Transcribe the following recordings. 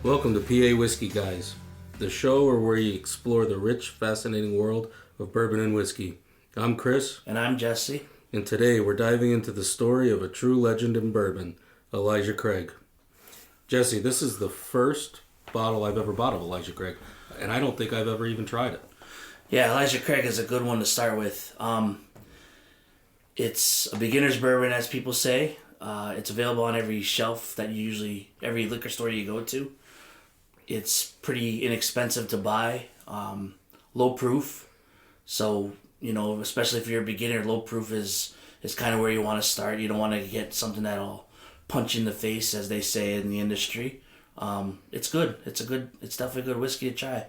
Welcome to PA Whiskey Guys, the show where we explore the rich, fascinating world of bourbon and whiskey. I'm Chris. And I'm Jesse. And today we're diving into the story of a true legend in bourbon, Elijah Craig. Jesse, this is the first bottle I've ever bought of Elijah Craig, and I don't think I've ever even tried it. Yeah, Elijah Craig is a good one to start with. It's a beginner's bourbon, as people say. It's available on every shelf that every liquor store you go to. It's pretty inexpensive to buy, low proof. So, especially if you're a beginner, low proof is kind of where you want to start. You don't want to get something that'll punch in the face, as they say in the industry. It's good. It's definitely a good whiskey to try.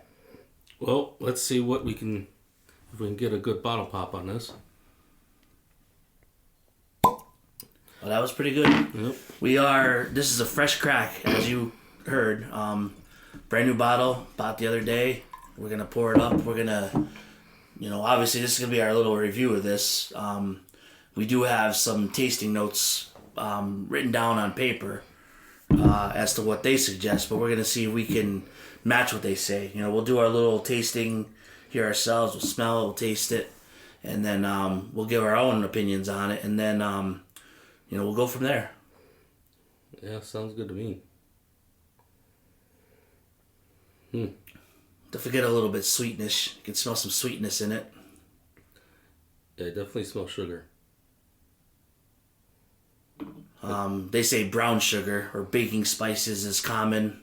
Well, let's see if we can get a good bottle pop on this. Well, that was pretty good. Yep. This is a fresh crack, as you heard. Brand new bottle, bought the other day. We're going to pour it up. We're going to, obviously this is going to be our little review of this. We do have some tasting notes written down on paper as to what they suggest, but we're going to see if we can match what they say. We'll do our little tasting here ourselves. We'll smell it, we'll taste it, and then we'll give our own opinions on it, and then, we'll go from there. Yeah, sounds good to me. Don't forget a little bit sweetness. You can smell some sweetness in it. Yeah, I definitely smell sugar. They say brown sugar or baking spices is common,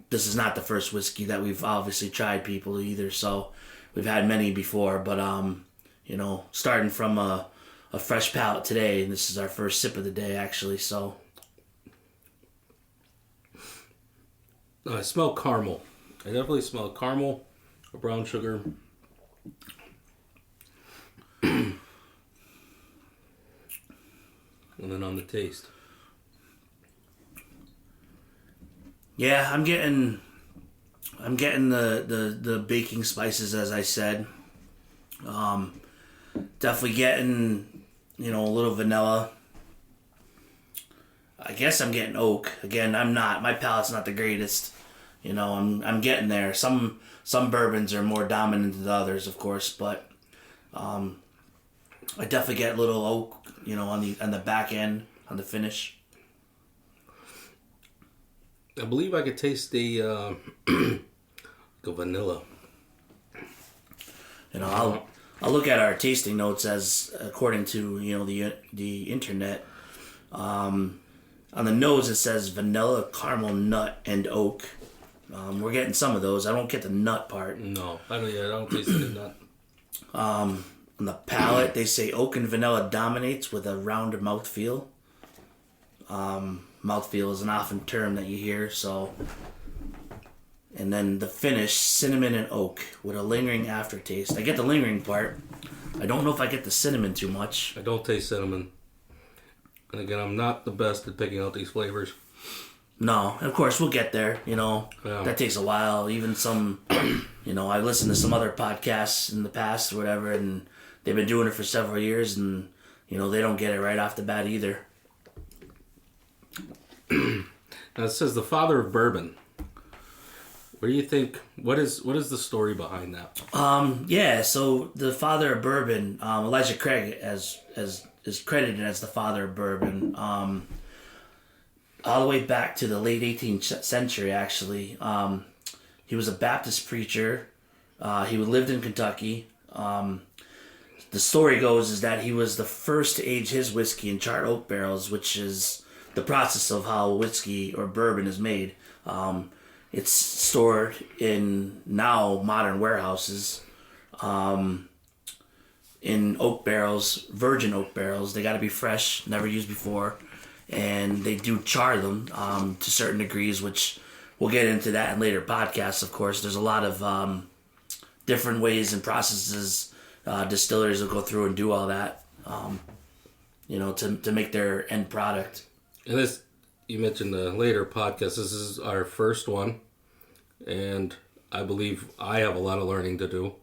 This is not the first whiskey that we've obviously tried, people, either, so we've had many before, but, starting from a fresh palate today, and this is our first sip of the day, actually, so... I smell caramel. I definitely smell caramel, or brown sugar. And then on the taste. Yeah, I'm getting the baking spices, as I said. Definitely getting, a little vanilla. I guess I'm getting oak. Again, my palate's not the greatest. I'm getting there. Some bourbons are more dominant than others, of course, but I definitely get a little oak, on the back end, on the finish. I believe I could taste the vanilla. I'll look at our tasting notes as according to the internet. On the nose it says vanilla, caramel, nut, and oak. We're getting some of those. I don't get the nut part. No, I don't taste the nut. On the palate, they say oak and vanilla dominates with a rounder mouthfeel. Mouthfeel is an often term that you hear, so... And then the finish, cinnamon and oak, with a lingering aftertaste. I get the lingering part. I don't know if I get the cinnamon too much. I don't taste cinnamon. And again, I'm not the best at picking out these flavors. No, of course, we'll get there, Yeah. That takes a while. Even some, I've listened to some other podcasts in the past or whatever, and they've been doing it for several years, and, they don't get it right off the bat either. Now it says the father of bourbon. What do you think? What is the story behind that? Yeah, so the father of bourbon, Elijah Craig is credited as the father of bourbon. All the way back to the late 18th century, actually. He was a Baptist preacher. He lived in Kentucky. The story goes is that he was the first to age his whiskey in charred oak barrels, which is the process of how whiskey or bourbon is made. It's stored in now modern warehouses in oak barrels, virgin oak barrels. They got to be fresh, never used before. And they do char them to certain degrees, which we'll get into that in later podcasts, of course. There's a lot of different ways and processes distillers will go through and do all that, to make their end product. And this, you mentioned the later podcast. This is our first one, and I believe I have a lot of learning to do,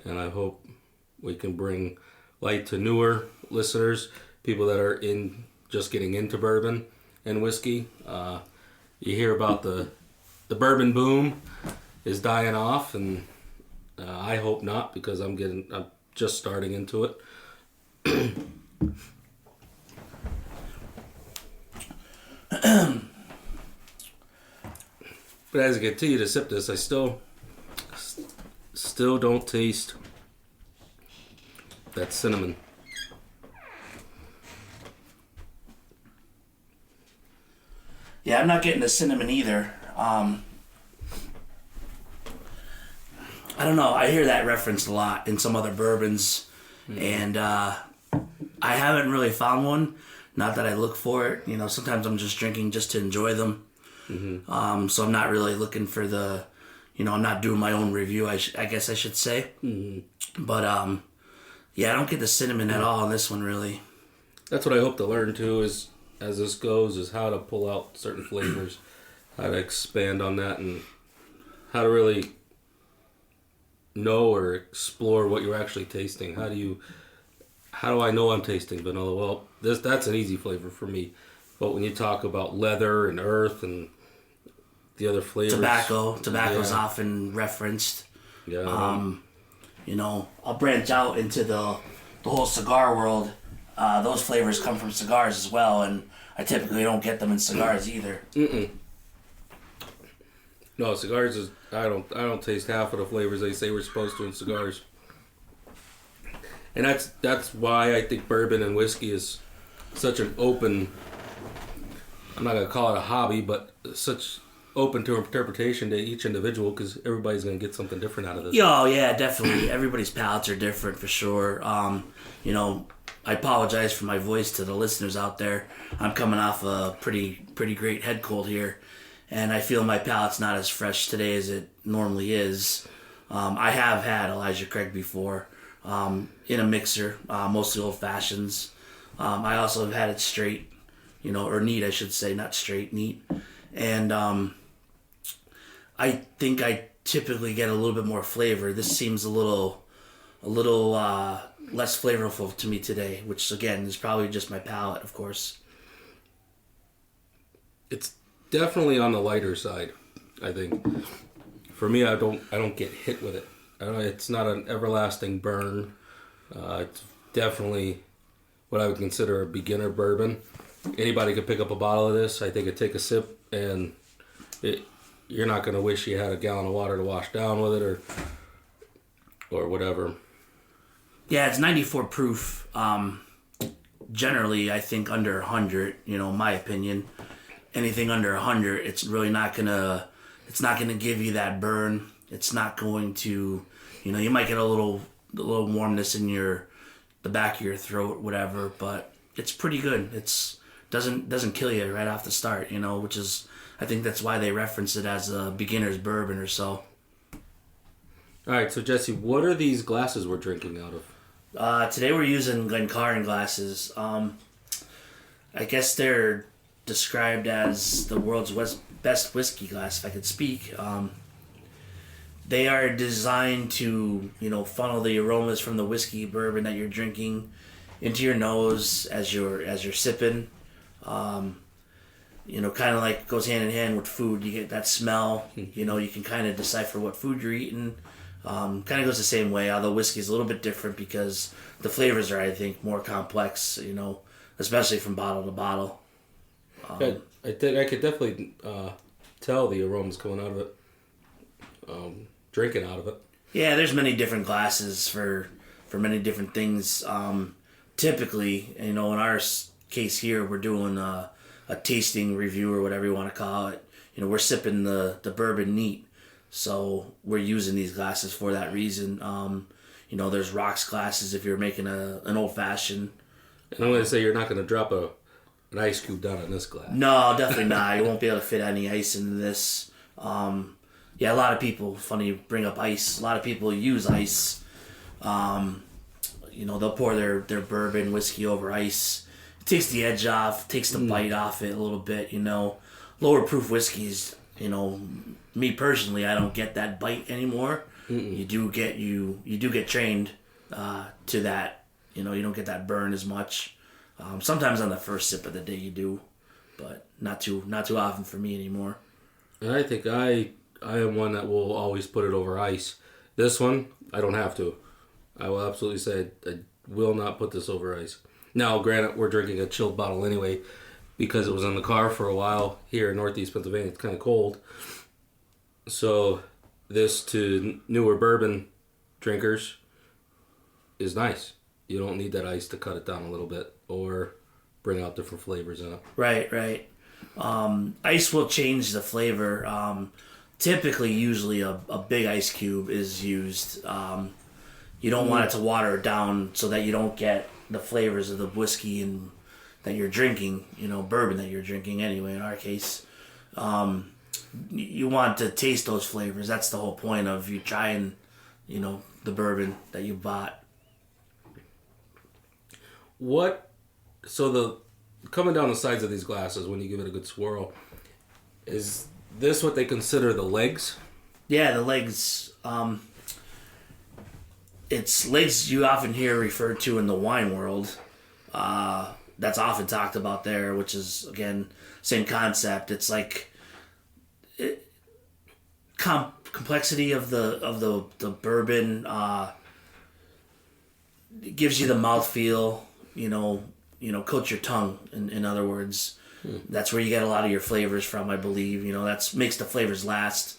and I hope we can bring light to newer listeners, people that are just getting into bourbon, and whiskey. You hear about the bourbon boom is dying off, and I hope not, because I'm just starting into it. But as I continue to sip this, I still don't taste that cinnamon. Yeah, I'm not getting the cinnamon either. I don't know. I hear that referenced a lot in some other bourbons, and I haven't really found one. Not that I look for it. You know, sometimes I'm just drinking just to enjoy them. Mm-hmm. So I'm not really looking for the, I'm not doing my own review, I guess I should say. Mm-hmm. But, yeah, I don't get the cinnamon at all in this one, really. That's what I hope to learn, too, is as this goes, is how to pull out certain flavors, how to expand on that, and how to really know or explore what you're actually tasting. How do I know I'm tasting vanilla? Well, that's an easy flavor for me. But when you talk about leather and earth and the other flavors, tobacco's often referenced. Yeah. I'll branch out into the whole cigar world. Those flavors come from cigars as well, and I typically don't get them in cigars either. No, cigars is I don't taste half of the flavors they say we're supposed to in cigars. And that's why I think bourbon and whiskey is such an open, I'm not going to call it a hobby, but such open to interpretation to each individual, because everybody's going to get something different out of this. Oh, yeah, definitely. Everybody's palates are different for sure. I apologize for my voice to the listeners out there. I'm coming off a pretty great head cold here, and I feel my palate's not as fresh today as it normally is. I have had Elijah Craig before. In a mixer, mostly old fashions. I also have had it straight, or neat, I should say, not straight, neat. And I think I typically get a little bit more flavor. This seems a little less flavorful to me today, which again is probably just my palate, of course. It's definitely on the lighter side, I think. For me, I don't get hit with it. It's not an everlasting burn. It's definitely what I would consider a beginner bourbon. Anybody could pick up a bottle of this. I think it'd take a sip, and you're not going to wish you had a gallon of water to wash down with it or whatever. Yeah, it's 94 proof. Generally, I think under 100, my opinion. Anything under 100, it's really not going to give you that burn. It's not going to, you might get a little warmness in the back of your throat, whatever, but it's pretty good. It's doesn't kill you right off the start, which is, I think that's why they reference it as a beginner's bourbon or so. All right, so Jesse, what are these glasses we're drinking out of? Today we're using Glencairn glasses. I guess they're described as the world's best whiskey glass, if I could speak. They are designed to, funnel the aromas from the whiskey bourbon that you're drinking into your nose as you're sipping. Kind of like goes hand in hand with food. You get that smell. You can kind of decipher what food you're eating. Kind of goes the same way, although whiskey is a little bit different because the flavors are, I think, more complex, especially from bottle to bottle. I think I could definitely tell the aromas coming out of it. Drinking out of it. Yeah, there's many different glasses for many different things. Typically, in our case here, we're doing a tasting review or whatever you want to call it. We're sipping the bourbon neat, so we're using these glasses for that reason. There's rocks glasses if you're making an old fashioned. And I'm going to say you're not going to drop an ice cube down in this glass. No, definitely not. You won't be able to fit any ice into this. Yeah, a lot of people, funny you bring up ice, a lot of people use ice. They'll pour their bourbon, whiskey over ice. It takes the edge off, takes the bite off it a little bit, Lower proof whiskeys, me personally, I don't get that bite anymore. Mm-mm. You do get trained to that, you don't get that burn as much. Sometimes on the first sip of the day you do. but not too often for me anymore. And I think I am one that will always put it over ice. This one, I don't have to. I will absolutely say I will not put this over ice. Now, granted, we're drinking a chilled bottle anyway because it was in the car for a while here in Northeast Pennsylvania. It's kind of cold. So this to newer bourbon drinkers is nice. You don't need that ice to cut it down a little bit or bring out different flavors in it. Right. Ice will change the flavor. Typically, usually a big ice cube is used. You don't want it to water it down so that you don't get the flavors of the whiskey and that you're drinking, bourbon that you're drinking anyway, in our case. You want to taste those flavors. That's the whole point of you trying, the bourbon that you bought. So the coming down the sides of these glasses when you give it a good swirl, is this what they consider the legs? Yeah, the legs. It's legs you often hear referred to in the wine world. That's often talked about there, which is, again, same concept. It's like complexity of the bourbon. It gives you the mouthfeel, coats your tongue, in other words. That's where you get a lot of your flavors from, I believe. That's makes the flavors last.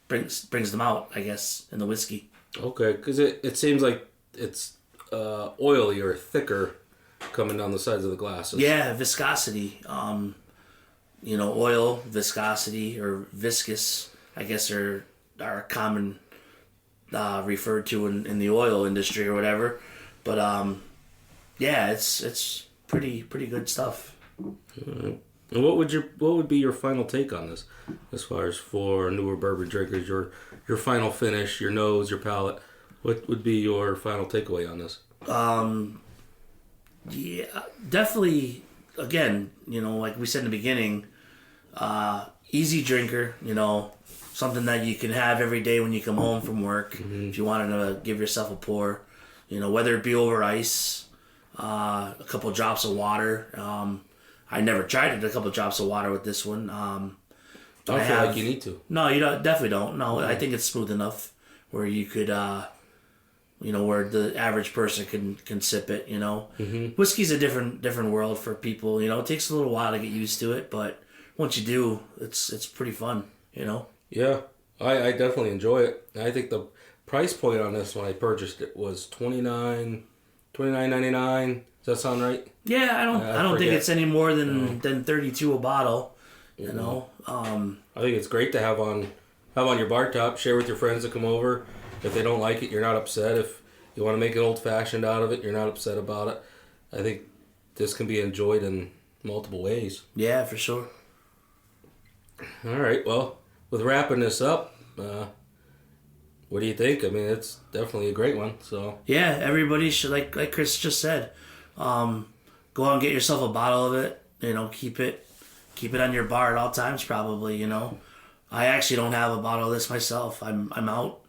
Brings them out, I guess, in the whiskey. Okay, because it seems like it's oily or thicker coming down the sides of the glasses. Yeah, viscosity. Oil, viscosity, or viscous, I guess are common referred to in the oil industry or whatever. But yeah, it's pretty good stuff. All right. And what would be your final take on this, as far as for newer bourbon drinkers, your final finish, your nose, your palate? What would be your final takeaway on this? Yeah, definitely. Again, like we said in the beginning, easy drinker. Something that you can have every day when you come home from work. Mm-hmm. If you wanted to give yourself a pour, whether it be over ice, a couple drops of water. I never tried it. A couple drops of water with this one. I don't feel like you need to. No, you definitely don't. No, I think it's smooth enough where you could, where the average person can sip it. Mm-hmm. Whiskey's a different world for people. It takes a little while to get used to it, but once you do, it's pretty fun. Yeah, I definitely enjoy it. I think the price point on this when I purchased it was $29.99. Does that sound right? Yeah, I don't think it's any more than $32 a bottle. I think it's great to have on your bar top. Share with your friends that come over. If they don't like it, you're not upset. If you want to make an old fashioned out of it, you're not upset about it. I think this can be enjoyed in multiple ways. Yeah, for sure. All right. Well, with wrapping this up, what do you think? I mean, it's definitely a great one. So yeah, everybody should, like Chris just said, go out and get yourself a bottle of it. Keep it on your bar at all times. Probably. I actually don't have a bottle of this myself. I'm out.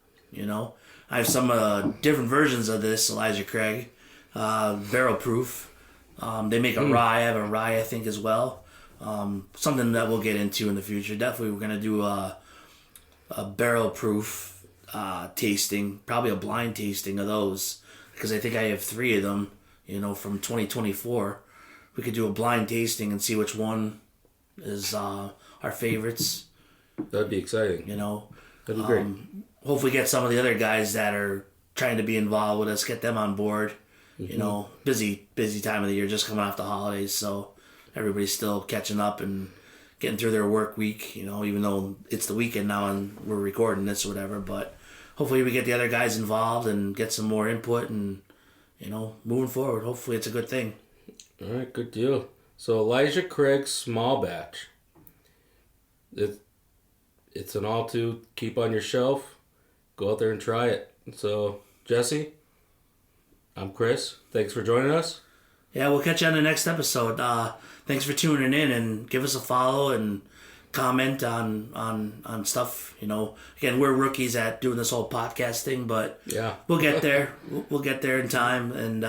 I have some different versions of this Elijah Craig, barrel proof. They make a rye. I have a rye, I think, as well. Something that we'll get into in the future. Definitely, we're gonna do a barrel proof tasting, probably a blind tasting of those, because I think I have 3 of them. From 2024, we could do a blind tasting and see which one is our favorites. That'd be exciting. That'd be great. Hopefully, get some of the other guys that are trying to be involved with us, get them on board. Mm-hmm. Busy time of the year, just coming off the holidays, so everybody's still catching up and getting through their work week, even though it's the weekend now and we're recording this or whatever. But hopefully we get the other guys involved and get some more input and, moving forward. Hopefully it's a good thing. All right, good deal. So Elijah Craig small batch. It's an all to keep on your shelf. Go out there and try it. So, Jesse, I'm Chris. Thanks for joining us. Yeah, we'll catch you on the next episode. Thanks for tuning in and give us a follow and comment on stuff. Again, we're rookies at doing this whole podcast thing, but yeah, we'll get there. We'll get there in time. And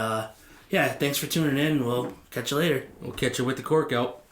yeah, thanks for tuning in. We'll catch you later. We'll catch you with the cork out.